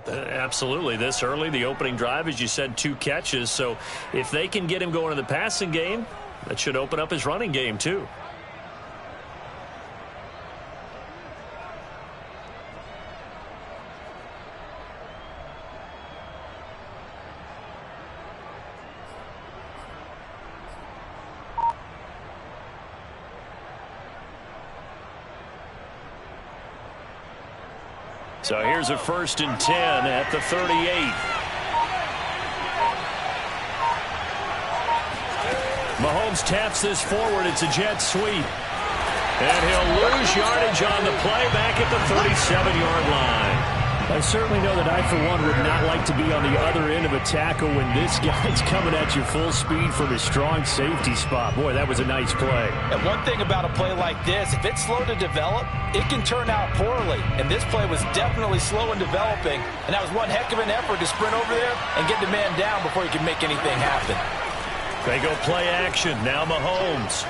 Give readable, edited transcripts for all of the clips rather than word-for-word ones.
Absolutely. This early, the opening drive, as you said, 2 catches. So if they can get him going in the passing game, that should open up his running game too. So here's a 1st and 10 at the 38. Mahomes taps this forward. It's a jet sweep. And he'll lose yardage on the play back at the 37-yard line. I certainly know that I, for one, would not like to be on the other end of a tackle when this guy's coming at you full speed from his strong safety spot. Boy, that was a nice play. And one thing about a play like this, if it's slow to develop, it can turn out poorly. And this play was definitely slow in developing. And that was one heck of an effort to sprint over there and get the man down before he could make anything happen. They go play action. Now Mahomes.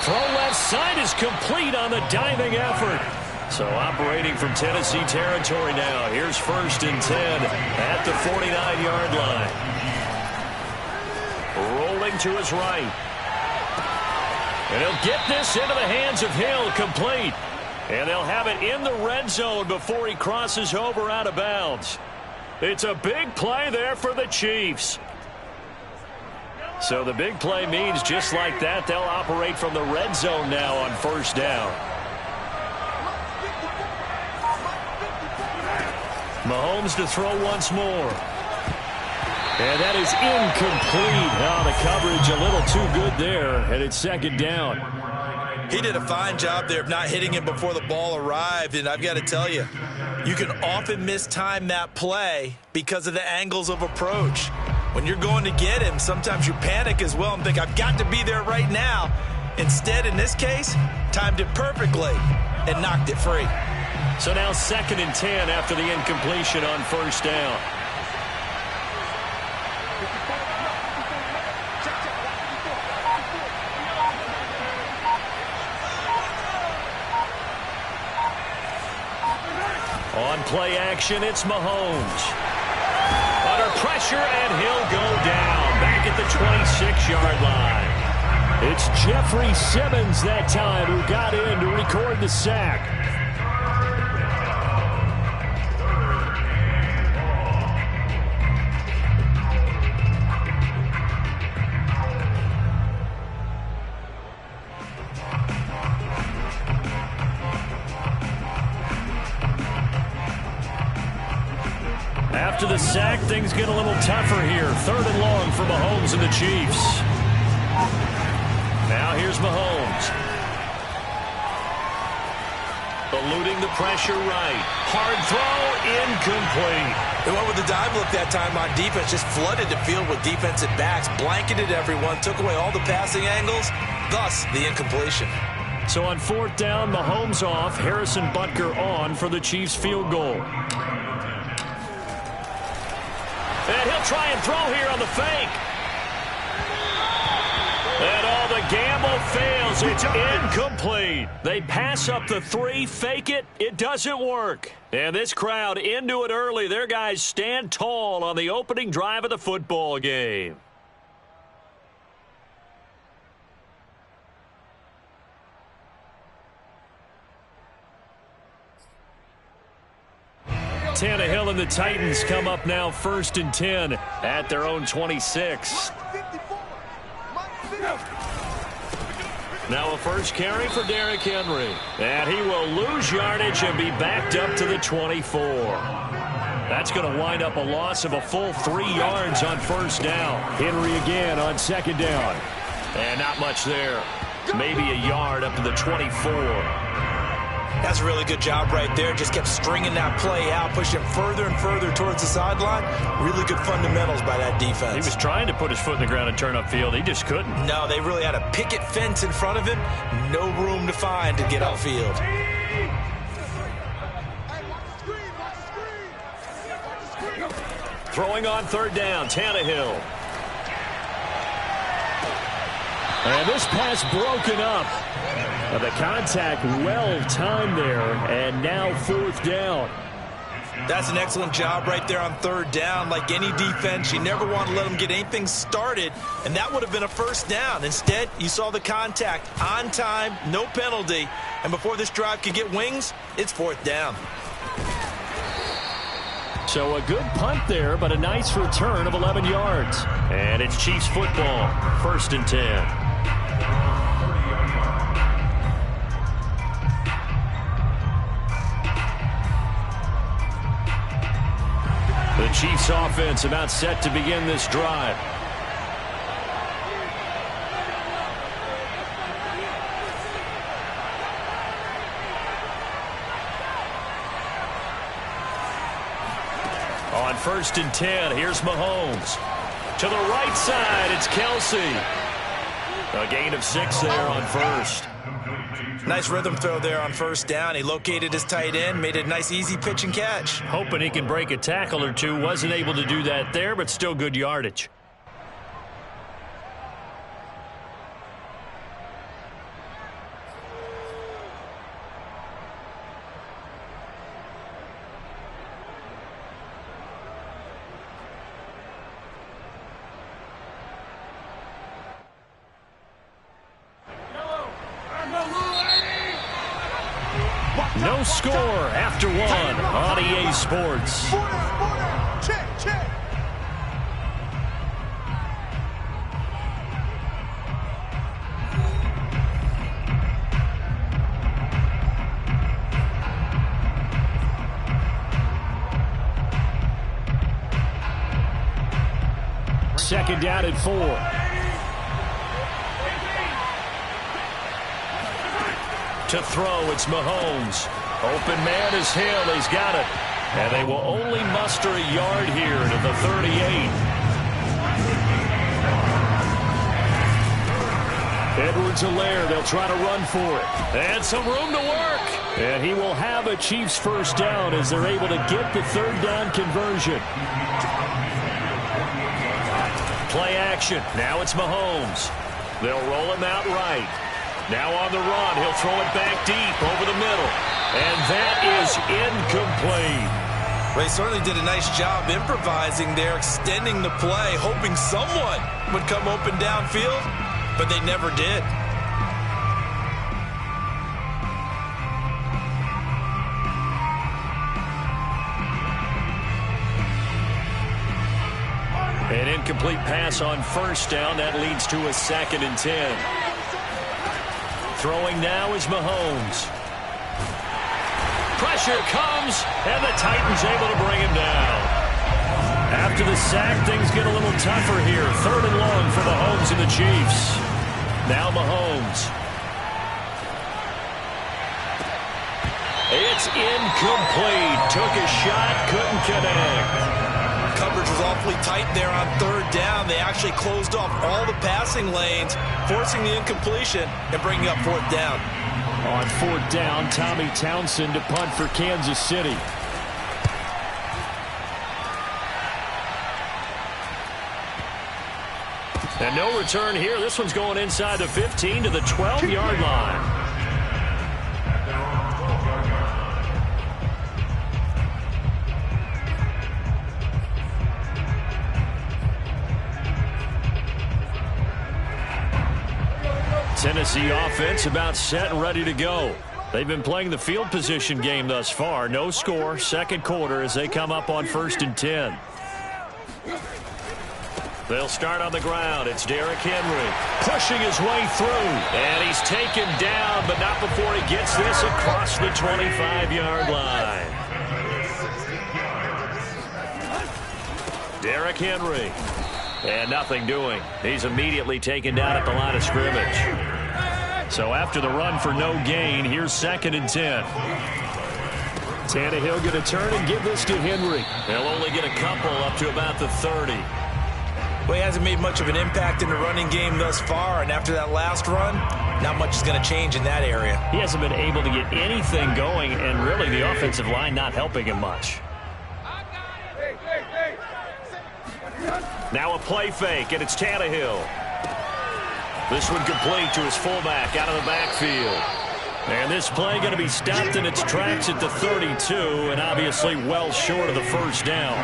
Throw left side is complete on the diving effort. So operating from Tennessee territory now. Here's 1st and 10 at the 49-yard line. Rolling to his right. And he'll get this into the hands of Hill, complete. And they'll have it in the red zone before he crosses over out of bounds. It's a big play there for the Chiefs. So the big play means just like that, they'll operate from the red zone now on 1st down. Mahomes to throw once more. And that is incomplete. Oh, the coverage a little too good there, and it's 2nd down. He did a fine job there of not hitting him before the ball arrived, and I've got to tell you, you can often mistime that play because of the angles of approach. When you're going to get him, sometimes you panic as well and think, I've got to be there right now. Instead, in this case, timed it perfectly and knocked it free. So now 2nd and 10 after the incompletion on 1st down. On play action, it's Mahomes. Under pressure, and he'll go down back at the 26-yard line. It's Jeffrey Simmons that time who got in to record the sack. After the sack, things get a little tougher here. 3rd and long for Mahomes and the Chiefs. Now here's Mahomes. Eluding the pressure right. Hard throw, incomplete. They went with the dive look that time on defense. Just flooded the field with defensive backs. Blanketed everyone. Took away all the passing angles. Thus, the incompletion. So on 4th down, Mahomes off. Harrison Butker on for the Chiefs field goal. And he'll try and throw here on the fake. And all the gamble fails. It's incomplete. They pass up the 3, fake it. It doesn't work. And this crowd into it early. Their guys stand tall on the opening drive of the football game. Tannehill and the Titans come up now 1st and 10 at their own 26. Now a first carry for Derrick Henry. And he will lose yardage and be backed up to the 24. That's going to wind up a loss of a full 3 yards on 1st down. Henry again on 2nd down. And not much there. Maybe a yard up to the 24. That's a really good job right there. Just kept stringing that play out, pushing him further and further towards the sideline. Really good fundamentals by that defense. He was trying to put his foot in the ground and turn upfield. He just couldn't. No, they really had a picket fence in front of him. No room to find to get upfield. Throwing on 3rd down, Tannehill. And this pass broken up. The contact well timed there, and now 4th down. That's an excellent job right there on 3rd down. Like any defense, you never want to let them get anything started, and that would have been a 1st down. Instead, you saw the contact on time, no penalty, and before this drive could get wings, it's 4th down. So a good punt there, but a nice return of 11 yards. And it's Chiefs football, 1st and 10. The Chiefs offense about set to begin this drive. On 1st and 10, here's Mahomes. To the right side, it's Kelsey. A gain of 6 there on 1st. Nice rhythm throw there on 1st down. He located his tight end, made a nice easy pitch and catch. Hoping he can break a tackle or two. Wasn't able to do that there, but still good yardage. No score after 1 on EA Sports. Check. Second down at 4. To throw, it's Mahomes. Open man is Hill. He's got it. And they will only muster a yard here to the 38. Edwards-Helaire, they'll try to run for it. And some room to work. And he will have a Chiefs 1st down as they're able to get the 3rd down conversion. Play action. Now it's Mahomes. They'll roll him out right. Now on the run, he'll throw it back deep over the middle. And that is incomplete. They certainly did a nice job improvising there, extending the play, hoping someone would come open downfield, but they never did. An incomplete pass on 1st down. That leads to a 2nd and 10. Throwing now is Mahomes. Pressure comes, and the Titans able to bring him down. After the sack, things get a little tougher here. 3rd and long for Mahomes and the Chiefs. Now Mahomes. It's incomplete. Took a shot, couldn't connect. Coverage was awfully tight there on 3rd down. They actually closed off all the passing lanes, forcing the incompletion and bringing up 4th down. On 4th down, Tommy Townsend to punt for Kansas City. And no return here. This one's going inside the 15 to the 12-yard line. Tennessee offense about set and ready to go. They've been playing the field position game thus far. No score, 2nd quarter as they come up on 1st and 10. They'll start on the ground. It's Derrick Henry pushing his way through. And he's taken down, but not before he gets this across the 25-yard line. Derrick Henry. And nothing doing. He's immediately taken down at the line of scrimmage. So after the run for no gain, here's 2nd and 10. Tannehill going to turn and give this to Henry. They'll only get a couple up to about the 30. Well, he hasn't made much of an impact in the running game thus far, and after that last run, not much is going to change in that area. He hasn't been able to get anything going, and really the offensive line not helping him much. Now a play fake, and it's Tannehill. This one complete to his fullback out of the backfield. And this play going to be stopped in its tracks at the 32, and obviously well short of the first down.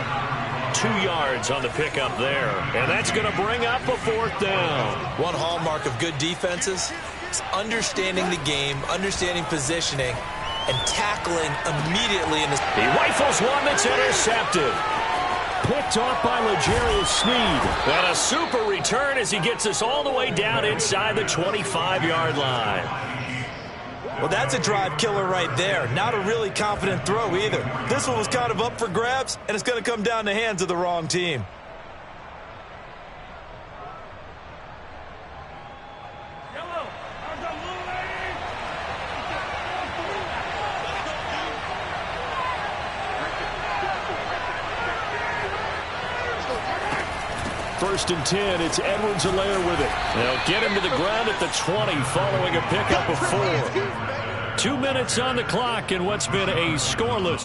2 yards on the pickup there. And that's going to bring up a 4th down. One hallmark of good defenses is understanding the game, understanding positioning, and tackling immediately. He rifles one that's intercepted. Picked off by L'Jarius Sneed. And a super return as he gets us all the way down inside the 25-yard line. Well, that's a drive killer right there. Not a really confident throw either. This one was kind of up for grabs, and it's going to come down the hands of the wrong team. First and 10, it's Edwards-Helaire with it. They'll get him to the ground at the 20 following a pickup of 4. 2 minutes on the clock in what's been a scoreless.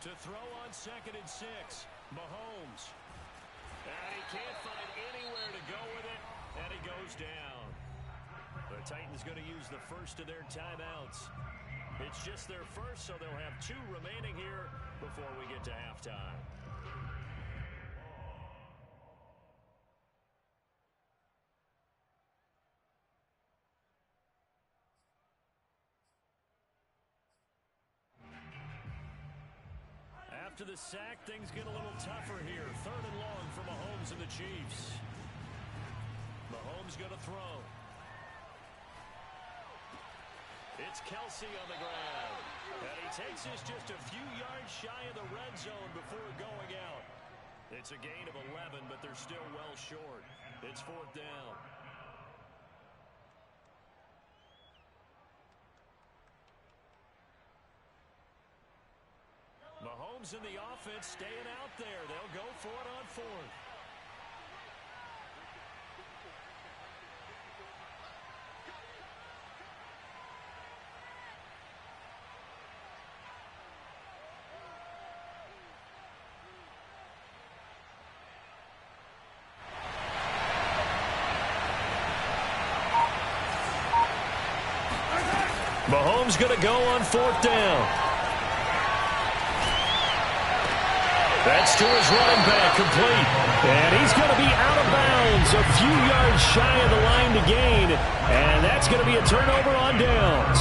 To throw on 2nd and 6, Mahomes. And he can't find anywhere to go with it, and he goes down. The Titans going to use the first of their timeouts. It's just their first, so they'll have 2 remaining here before we get to halftime. After the sack, things get a little tougher here. 3rd and long for Mahomes and the Chiefs. Mahomes going to throw. It's Kelsey on the ground. And he takes this just a few yards shy of the red zone before going out. It's a gain of 11, but they're still well short. It's 4th down. Mahomes and the offense staying out there. They'll go for it on 4th. Mahomes going to go on 4th down. That's to his running back, complete. And he's going to be out of bounds, a few yards shy of the line to gain. And that's going to be a turnover on downs.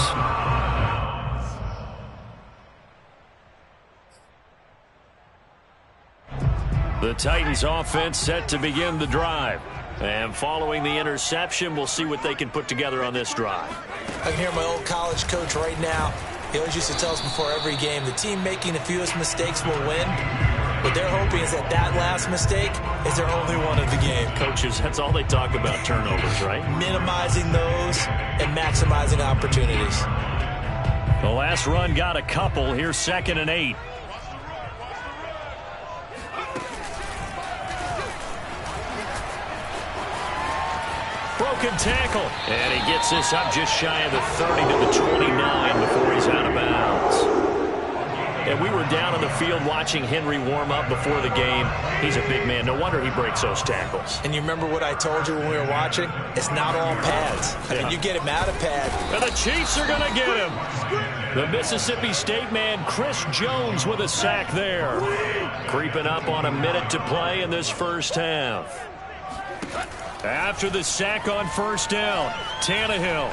The Titans offense set to begin the drive. And following the interception, we'll see what they can put together on this drive. I can hear my old college coach right now. He always used to tell us before every game, the team making the fewest mistakes will win. What they're hoping is that last mistake is their only one of the game. Coaches, that's all they talk about, turnovers, right? Minimizing those and maximizing opportunities. The last run got a couple. Here's 2nd and 8. Broken tackle. And he gets this up just shy of the 30 to the 29 before he's out of bounds. And we were down on the field watching Henry warm up before the game. He's a big man. No wonder he breaks those tackles. And you remember what I told you when we were watching? It's not all pads. I mean, you get him out of pad. And the Chiefs are going to get him. The Mississippi State man, Chris Jones, with a sack there. Creeping up on a minute to play in this first half. After the sack on 1st down, Tannehill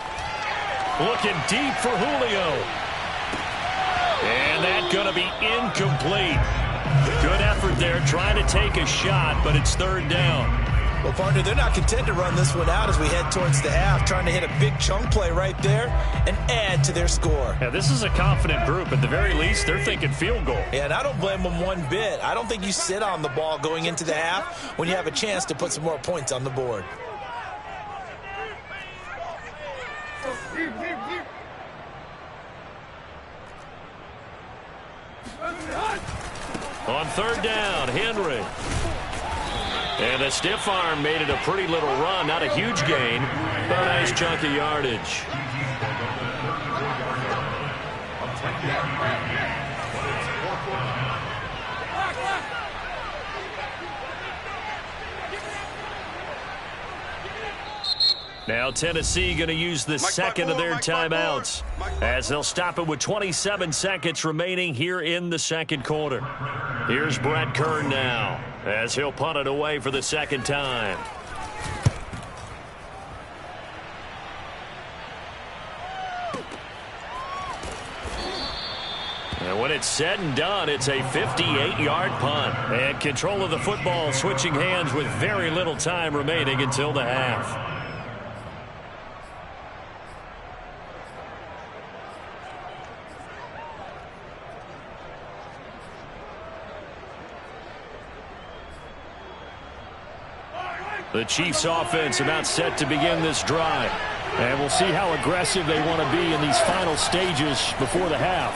looking deep for Julio. And that's going to be incomplete. Good effort there, trying to take a shot, but it's 3rd down. Well, partner, they're not content to run this one out as we head towards the half, trying to hit a big chunk play right there and add to their score. Yeah, this is a confident group. At the very least, they're thinking field goal. Yeah, and I don't blame them one bit. I don't think you sit on the ball going into the half when you have a chance to put some more points on the board. On third down, Henry. And a stiff arm made it a pretty little run. Not a huge gain, but a nice chunk of yardage. Now Tennessee going to use the second of their timeouts as they'll stop it with 27 seconds remaining here in the second quarter. Here's Brett Kern now as he'll punt it away for the second time. And when it's said and done, it's a 58-yard punt. And control of the football switching hands with very little time remaining until the half. The Chiefs offense about set to begin this drive. And we'll see how aggressive they want to be in these final stages before the half.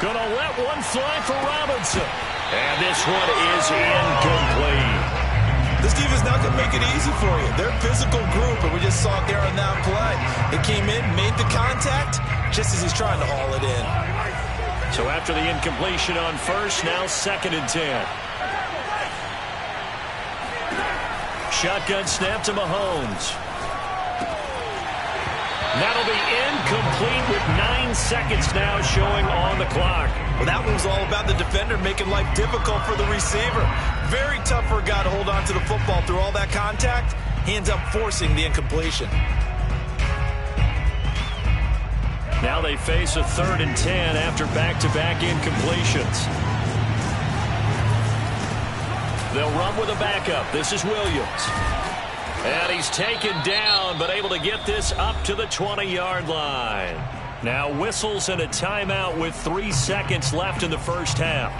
Gonna let one fly for Robinson. And this one is incomplete. This defense not going to make it easy for you. They're a physical group, and we just saw it there on that play. They came in, made the contact, just as he's trying to haul it in. So after the incompletion on first, now 2nd and 10. Shotgun snap to Mahomes. That'll be incomplete with 9 seconds now showing on the clock. Well, that one was all about the defender making life difficult for the receiver. Very tough for a guy to hold on to the football through all that contact. He ends up forcing the incompletion. Now they face a 3rd and 10 after back-to-back incompletions. They'll run with a backup. This is Williams. And he's taken down, but able to get this up to the 20-yard line. Now whistles and a timeout with 3 seconds left in the first half.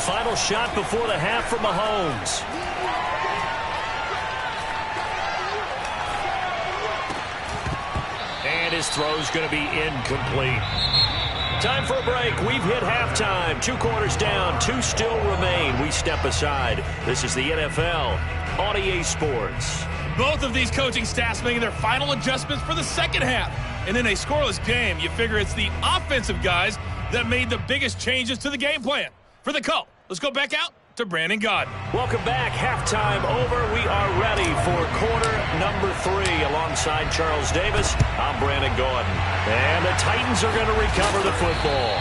Final shot before the half for Mahomes. And his throw's going to be incomplete. Time for a break. We've hit halftime. 2 quarters down. 2 still remain. We step aside. This is the NFL on EA Sports. Both of these coaching staffs making their final adjustments for the second half. And in a scoreless game, you figure it's the offensive guys that made the biggest changes to the game plan. For the call, let's go back out to Brandon Gaudin. Welcome back. Halftime over. We are ready for quarter number 3. Alongside Charles Davis, I'm Brandon Gaudin. And the Titans are going to recover the football.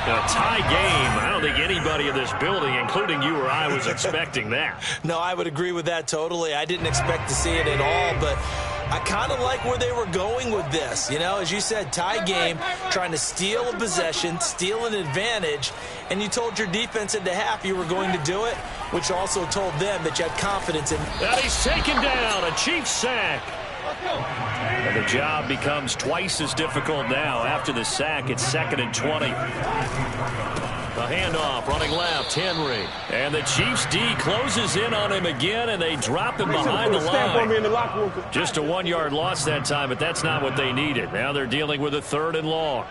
A tie game. I don't think anybody in this building, including you or I, was expecting that. No, I would agree with that totally. I didn't expect to see it at all, but I kind of like where they were going with this. You know, as you said, tie game, trying to steal a possession, steal an advantage, and you told your defense at the half you were going to do it, which also told them that you had confidence in. And he's taken down. A Chiefs sack. And the job becomes twice as difficult now. After the sack, it's 2nd and 20. The handoff, running left, Henry. And the Chiefs D closes in on him again, and they drop him behind the line. Just a 1-yard loss that time, but that's not what they needed. Now they're dealing with a 3rd and long.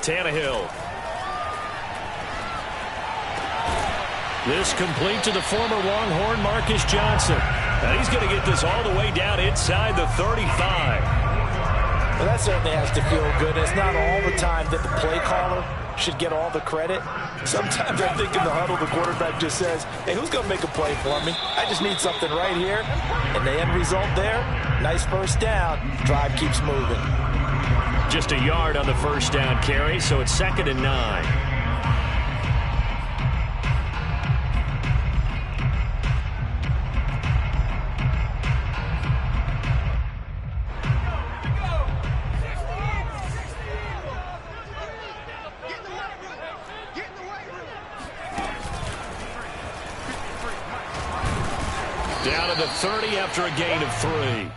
Tannehill. This complete to the former Longhorn Marcus Johnson. And he's going to get this all the way down inside the 35. Well, that certainly has to feel good. It's not all the time that the play caller should get all the credit. Sometimes I think in the huddle, the quarterback just says, hey, who's going to make a play for me? I just need something right here. And the end result there, nice first down. Drive keeps moving. Just a yard on the first down carry, so it's 2nd and 9. Down to the 30 after a gain of 3.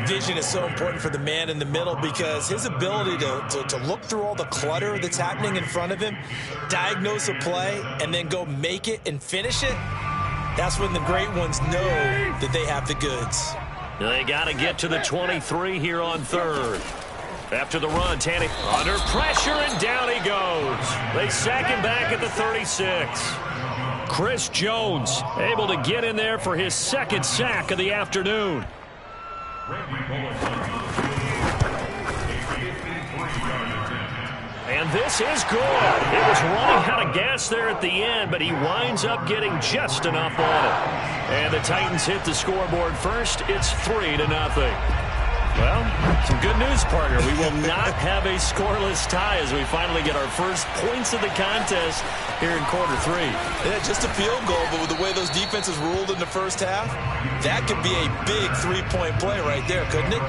Vision is so important for the man in the middle because his ability to look through all the clutter that's happening in front of him, diagnose a play, and then go make it and finish it, that's when the great ones know that they have the goods. They got to get to the 23 here on 3rd. After the run, Tanny under pressure, and down he goes. They sack him back at the 36. Chris Jones able to get in there for his 2nd sack of the afternoon. And this is good. It was running out of gas there at the end, but he winds up getting just enough on it. And the Titans hit the scoreboard first. It's 3-0. Well, some good news, partner. We will not have a scoreless tie as we finally get our first points of the contest here in quarter 3. Yeah, just a field goal, but with the way those defenses ruled in the first half, that could be a big 3-point play right there, couldn't it?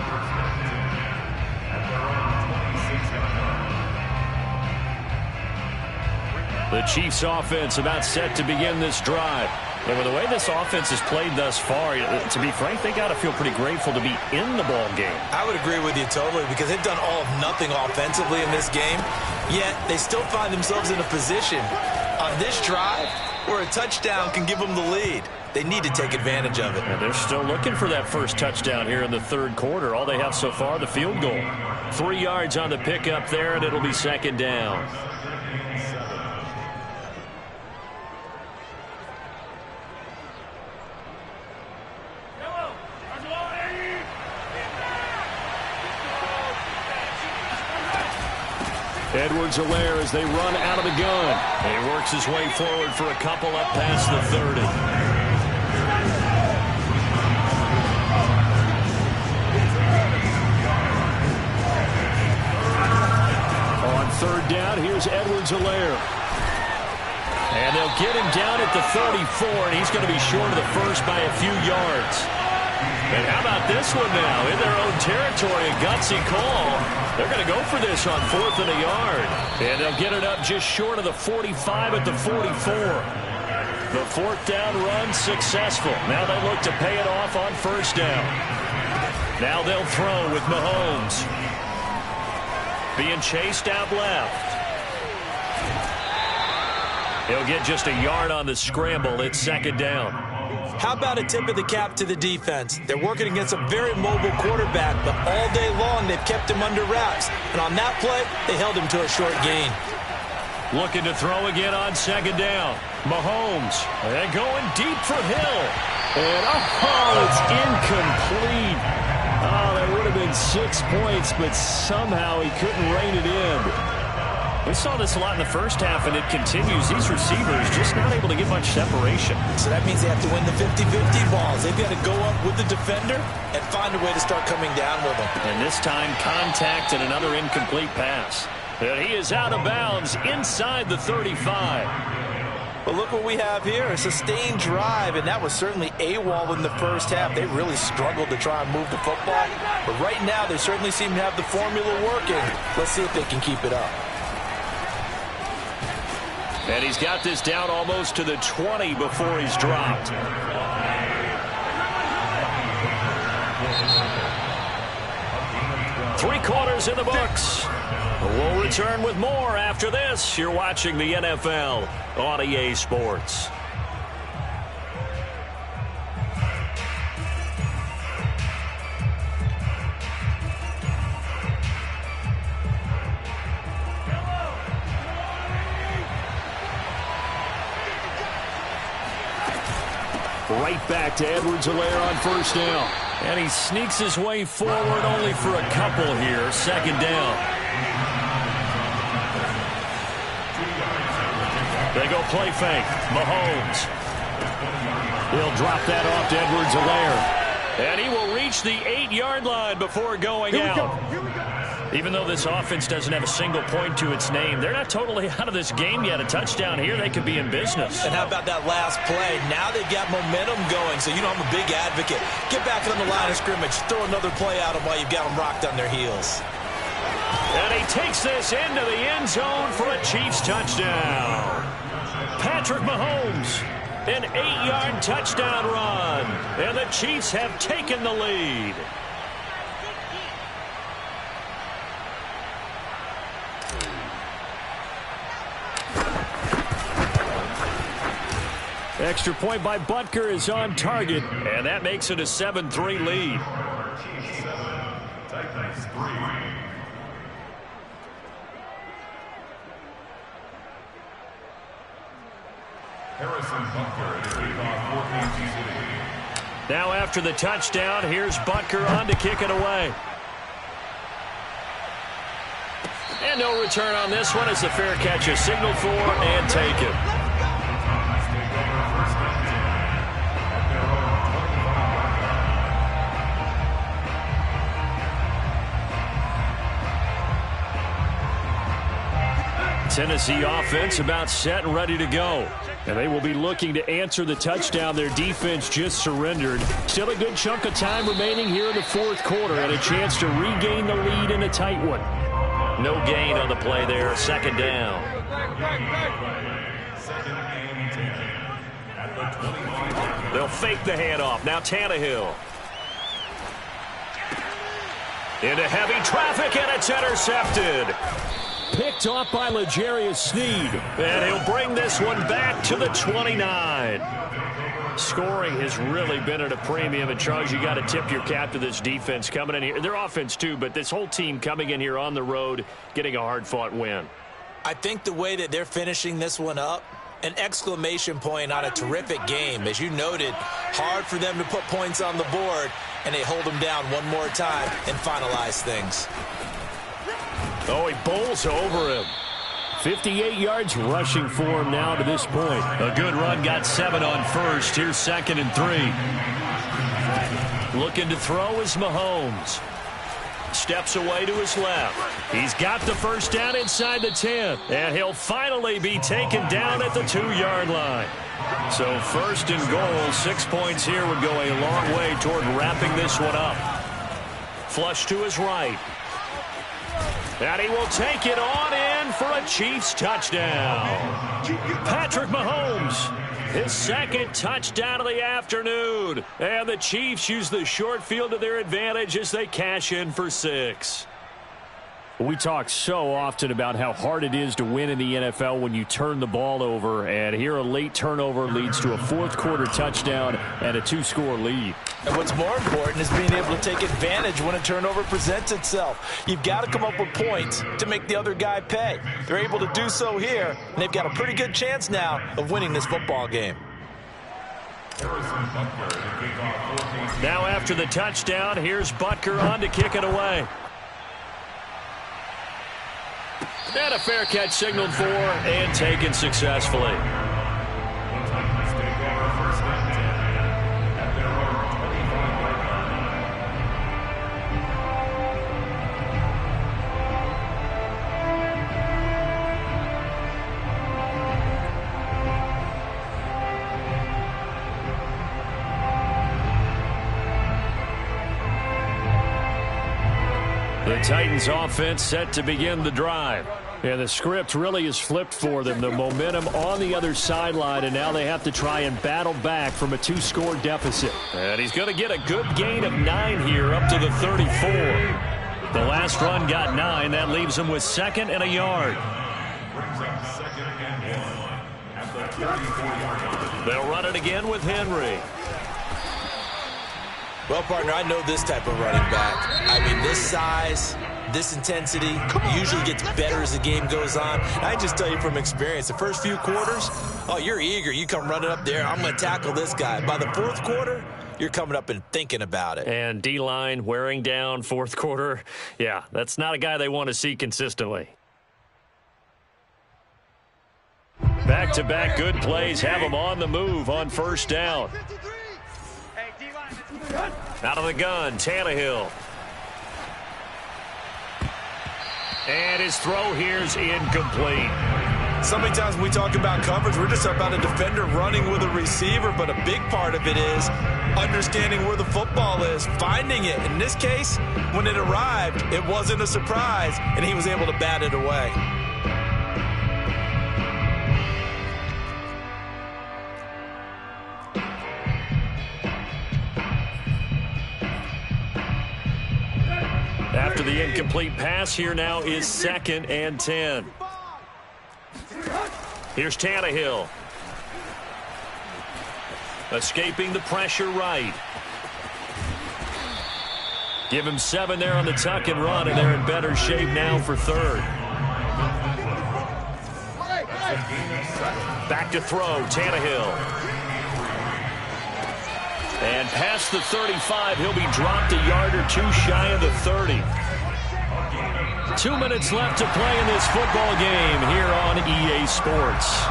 The Chiefs offense about set to begin this drive. And with the way this offense has played thus far, to be frank, they got to feel pretty grateful to be in the ball game. I would agree with you totally because they've done all of nothing offensively in this game, yet they still find themselves in a position on this drive where a touchdown can give them the lead. They need to take advantage of it. And they're still looking for that first touchdown here in the 3rd quarter. All they have so far, the field goal. 3 yards on the pickup there, and it'll be 2nd down. Edwards-Helaire as they run out of the gun. He works his way forward for a couple up past the 30. On 3rd down, here's Edwards-Helaire. And they'll get him down at the 34, and he's going to be short of the first by a few yards. And how about this one now? In their own territory, a gutsy call. They're going to go for this on 4th and a yard. And they'll get it up just short of the 45 at the 44. The 4th down run successful. Now they look to pay it off on 1st down. Now they'll throw with Mahomes. Being chased out left. He'll get just a yard on the scramble. It's 2nd down. How about a tip of the cap to the defense? They're working against a very mobile quarterback, but all day long they've kept him under wraps. And on that play, they held him to a short gain. Looking to throw again on 2nd down. Mahomes, and going deep for Hill. And, it's incomplete. Oh, that would have been 6 points, but somehow he couldn't rein it in. We saw this a lot in the first half, and it continues. These receivers just not able to get much separation. So that means they have to win the 50-50 balls. They've got to go up with the defender and find a way to start coming down with them. And this time, contact and another incomplete pass. And he is out of bounds inside the 35. But look what we have here, a sustained drive, and that was certainly AWOL in the first half. They really struggled to try and move the football. But right now, they certainly seem to have the formula working. Let's see if they can keep it up. And he's got this down almost to the 20 before he's dropped. Three quarters in the books. We'll return with more after this. You're watching the NFL on EA Sports. Right back to Edwards-Helaire on 1st down. And he sneaks his way forward only for a couple here. 2nd down. They go play fake. Mahomes. He'll drop that off to Edwards-Helaire. And he will reach the 8-yard line before going out. Even though this offense doesn't have a single point to its name, they're not totally out of this game yet. A touchdown here, they could be in business. And how about that last play? Now they've got momentum going, so you know I'm a big advocate. Get back on the line of scrimmage. Throw another play at them while you've got them rocked on their heels. And he takes this into the end zone for a Chiefs touchdown. Patrick Mahomes. An 8-yard touchdown run. And the Chiefs have taken the lead. Extra point by Butker is on target. And that makes it a 7-3 lead. Now after the touchdown, here's Butker on to kick it away. And no return on this one as the fair catch is signaled for and taken. Tennessee offense about set and ready to go. And they will be looking to answer the touchdown their defense just surrendered. Still a good chunk of time remaining here in the fourth quarter and a chance to regain the lead in a tight one. No gain on the play there. Second down. They'll fake the handoff. Now Tannehill. Into heavy traffic, and it's intercepted. Picked off by L'Jarius Sneed. And he'll bring this one back to the 29. Scoring has really been at a premium. And, Charles, you got to tip your cap to this defense coming in here. Their offense, too, but this whole team coming in here on the road, getting a hard-fought win. I think the way that they're finishing this one up, an exclamation point on a terrific game. As you noted, hard for them to put points on the board, and they hold them down one more time and finalize things. Oh, he bowls over him. 58 yards rushing for him now to this point. A good run, got 7 on first. Here's 2nd and 3. Looking to throw is Mahomes. Steps away to his left. He's got the first down inside the 10. And he'll finally be taken down at the 2-yard line. So 1st and goal, 6 points here would go a long way toward wrapping this one up. Flush to his right. And he will take it on in for a Chiefs touchdown. Patrick Mahomes, his 2nd touchdown of the afternoon. And the Chiefs use the short field to their advantage as they cash in for 6. We talk so often about how hard it is to win in the NFL when you turn the ball over. And here a late turnover leads to a fourth-quarter touchdown and a 2-score lead. And what's more important is being able to take advantage when a turnover presents itself. You've got to come up with points to make the other guy pay. They're able to do so here, and they've got a pretty good chance now of winning this football game. Now after the touchdown, here's Butker on to kick it away. And a fair catch signaled for and taken successfully. The Titans offense set to begin the drive. Yeah, the script really is flipped for them. The momentum on the other sideline, and now they have to try and battle back from a 2-score deficit. And he's going to get a good gain of 9 here up to the 34. The last run got 9. That leaves him with 2nd and a yard. They'll run it again with Henry. Well, partner, I know this type of running back. I mean, this size, this intensity usually gets better as the game goes on. I just tell you from experience, the first few quarters, oh, you're eager. You come running up there, I'm going to tackle this guy. By the fourth quarter, you're coming up and thinking about it. And D-line wearing down fourth quarter. Yeah, that's not a guy they want to see consistently. Back-to-back good plays have them on the move on first down. Out of the gun, Tannehill. And his throw here's incomplete. So many times when we talk about coverage, we're just about a defender running with a receiver, but a big part of it is understanding where the football is, finding it. In this case, when it arrived, it wasn't a surprise, and he was able to bat it away. after the incomplete pass. Here now is 2nd and 10. Here's Tannehill. Escaping the pressure right. Give him 7 there on the tuck and run, and they're in better shape now for 3rd. Back to throw, Tannehill. And past the 35, he'll be dropped a yard or 2 shy of the 30. 2 minutes left to play in this football game here on EA Sports.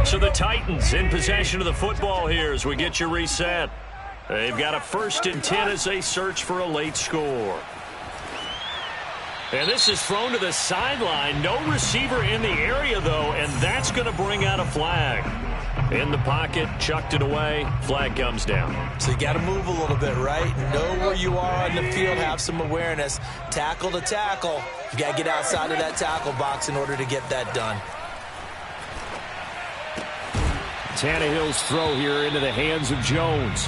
So the Titans in possession of the football here as we get you reset. They've got a 1st and 10 as they search for a late score. And this is thrown to the sideline. No receiver in the area, though, and that's going to bring out a flag. In the pocket, chucked it away, flag comes down. So you got to move a little bit, right? Know where you are on the field, have some awareness. Tackle to tackle. You got to get outside of that tackle box in order to get that done. Tannehill's throw here into the hands of Jones.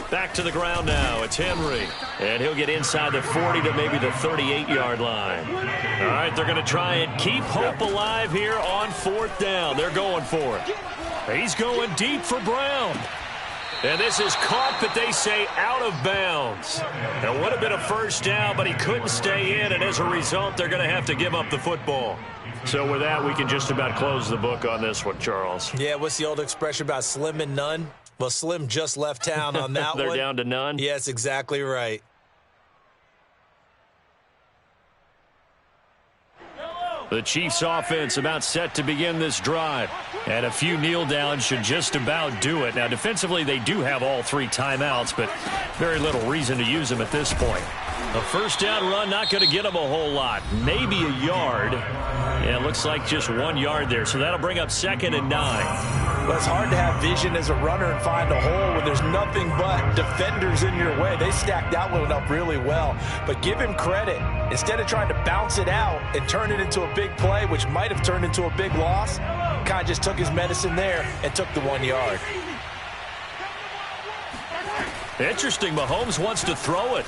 Back to the ground now. It's Henry. And he'll get inside the 40 to maybe the 38-yard line. All right, they're going to try and keep hope alive here on 4th down. They're going for it. He's going deep for Brown. And this is caught, but they say out of bounds. It would have been a 1st down, but he couldn't stay in, and as a result, they're going to have to give up the football. So with that, we can just about close the book on this one, Charles. Yeah, what's the old expression about slim and none? Well, Slim just left town on that They're one. down to none? Yes, exactly right. The Chiefs offense about set to begin this drive. And a few kneel downs should just about do it. Now, defensively, they do have all 3 timeouts, but very little reason to use them at this point. A 1st down run, not going to get them a whole lot. Maybe a yard. Yeah, it looks like just 1 yard there. So that'll bring up 2nd and 9. Well, it's hard to have vision as a runner and find a hole when there's nothing but defenders in your way. They stacked that one up really well. But give him credit. Instead of trying to bounce it out and turn it into a big play, which might have turned into a big loss, kind of just took his medicine there and took the 1 yard. Interesting. Mahomes wants to throw it.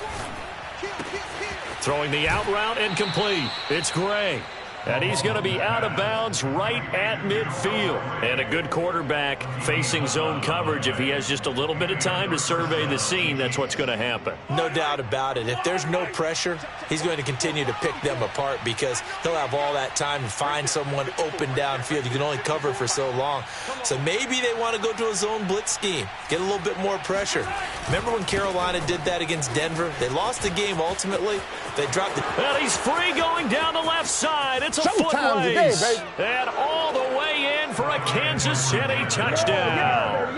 Throwing the out route incomplete. It's Gray. And he's going to be out of bounds right at midfield. And a good quarterback facing zone coverage. If he has just a little bit of time to survey the scene, that's what's going to happen. No doubt about it. If there's no pressure, he's going to continue to pick them apart because he'll have all that time to find someone open downfield. You can only cover for so long. So maybe they want to go to a zone blitz scheme, get a little bit more pressure. Remember when Carolina did that against Denver? They lost the game ultimately. They dropped it. And he's free going down the left side. It's a foot race. And all the way in for a Kansas City touchdown.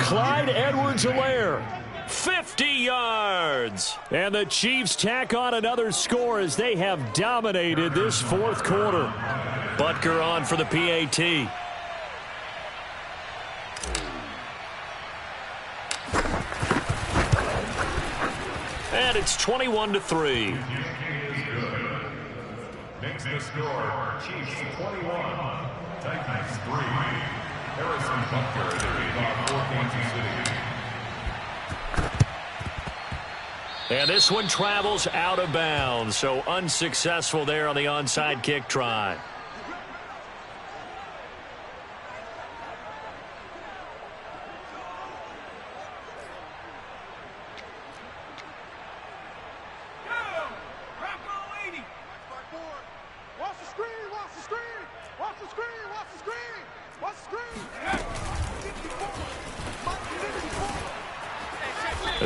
Clyde Edwards-Helaire, 50 yards. And the Chiefs tack on another score as they have dominated this 4th quarter. Butker on for the PAT. And it's 21-3. Makes the score Chiefs 21, Titans 3. Harrison Butker to lead off for Kansas City. And this one travels out of bounds, so unsuccessful there on the onside kick try.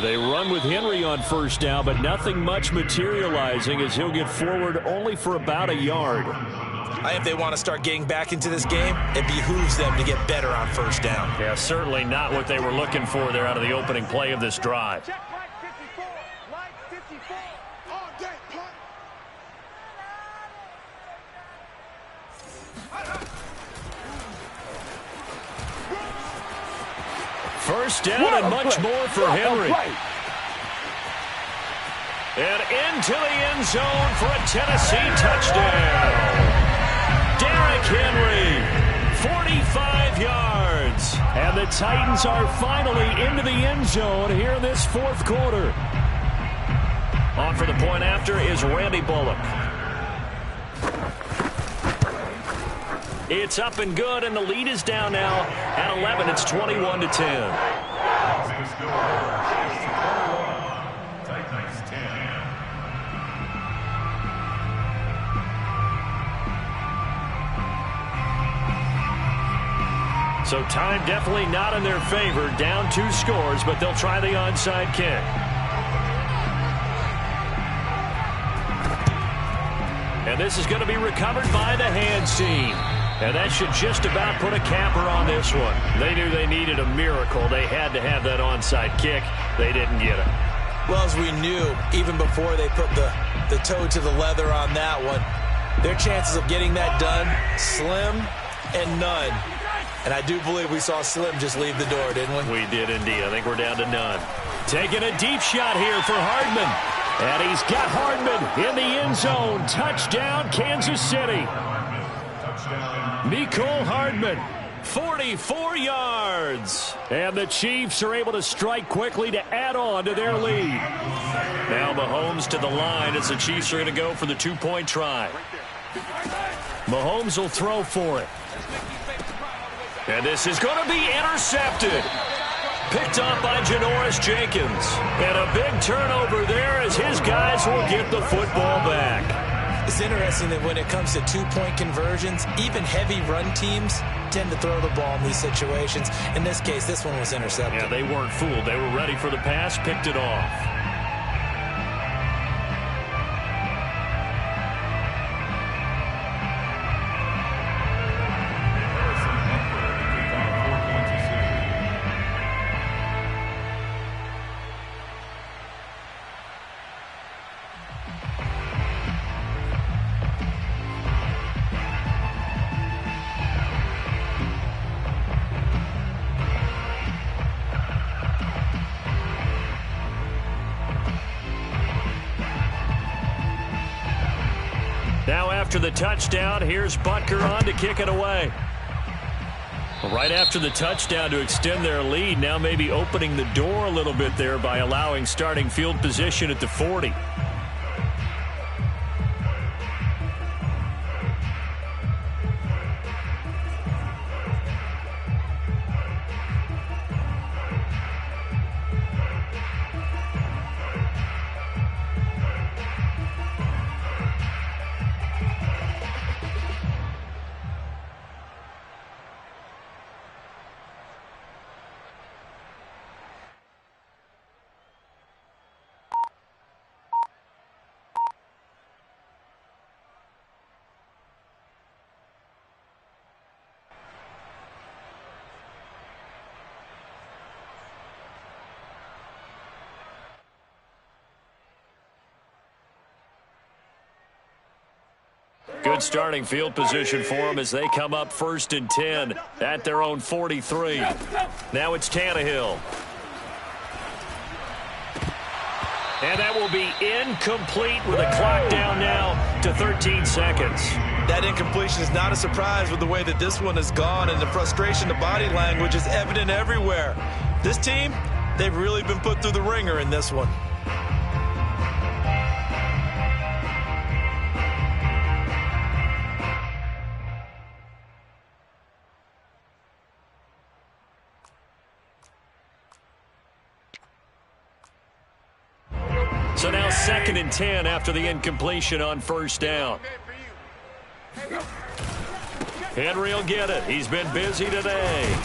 They run with Henry on 1st down, but nothing much materializing as he'll get forward only for about a yard. If they want to start getting back into this game, it behooves them to get better on 1st down. Yeah, certainly not what they were looking for there out of the opening play of this drive. First down and much more for Henry. And into the end zone for a Tennessee touchdown. Derrick Henry, 45 yards. And the Titans are finally into the end zone here in this fourth quarter. On for the point after is Randy Bullock. It's up and good, and the lead is down now at 11. It's 21-10. So time definitely not in their favor. Down 2 scores, but they'll try the onside kick. And this is going to be recovered by the hands team. And that should just about put a capper on this one. They knew they needed a miracle. They had to have that onside kick. They didn't get it. Well, as we knew, even before they put the toe to the leather on that one, their chances of getting that done, slim and none. And I do believe we saw Slim just leave the door, didn't we? We did indeed. I think we're down to none. Taking a deep shot here for Hardman. And he's got Hardman in the end zone. Touchdown, Kansas City. Mecole Hardman, 44 yards. And the Chiefs are able to strike quickly to add on to their lead. Now Mahomes to the line as the Chiefs are going to go for the 2-point try. Mahomes will throw for it. And this is going to be intercepted. Picked off by Janoris Jenkins. And a big turnover there as his guys will get the football back. It's interesting that when it comes to 2-point conversions, even heavy run teams tend to throw the ball in these situations. In this case, this one was intercepted. Yeah, they weren't fooled. They were ready for the pass, picked it off. Now after the touchdown, here's Butker on to kick it away. Right after the touchdown to extend their lead, now maybe opening the door a little bit there by allowing starting field position at the 40. Good starting field position for them as they come up 1st and 10 at their own 43. Now it's Tannehill. And that will be incomplete with a clock down now to 13 seconds. That incompletion is not a surprise with the way that this one has gone, and the frustration, the body language is evident everywhere. This team, they've really been put through the ringer in this one. So now 2nd and 10 after the incompletion on 1st down. Henry will get it. He's been busy today.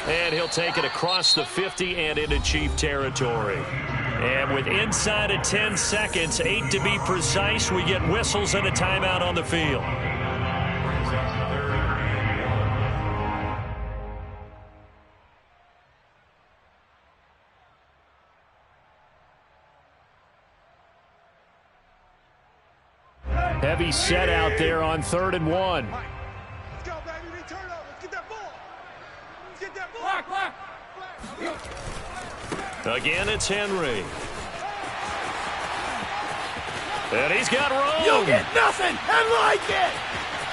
And he'll take it across the 50 and into Chief territory. And with inside of 10 seconds, 8 to be precise, we get whistles and a timeout on the field. Heavy set out there on 3rd and 1. Let's go, baby. Return over. Let's get that ball. Let's get that ball. Again, it's Henry. And he's got room. You get nothing and like it.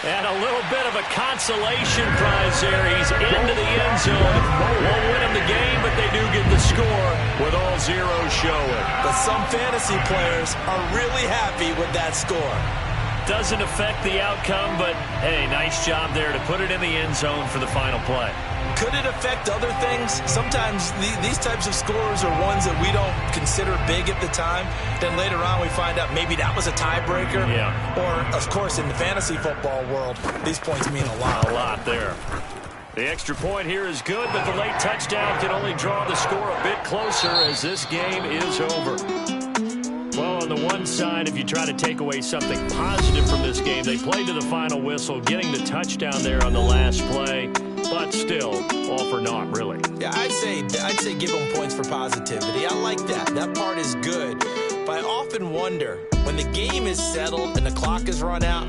And a little bit of a consolation prize there. He's into the end zone. Won't win him the game, but they do get the score with all zeros showing. But some fantasy players are really happy with that score. Doesn't affect the outcome, but, hey, nice job there to put it in the end zone for the final play. Could it affect other things? Sometimes these types of scores are ones that we don't consider big at the time. Then later on we find out maybe that was a tiebreaker. Yeah. Or, of course, in the fantasy football world, these points mean a lot. A lot there. The extra point here is good, but the late touchdown can only draw the score a bit closer as this game is over. Well, on the one side, if you try to take away something positive from this game, they played to the final whistle, getting the touchdown there on the last play, but still, all for naught, really. Yeah, I'd say give them points for positivity. I like that. That part is good. But I often wonder, when the game is settled and the clock is run out,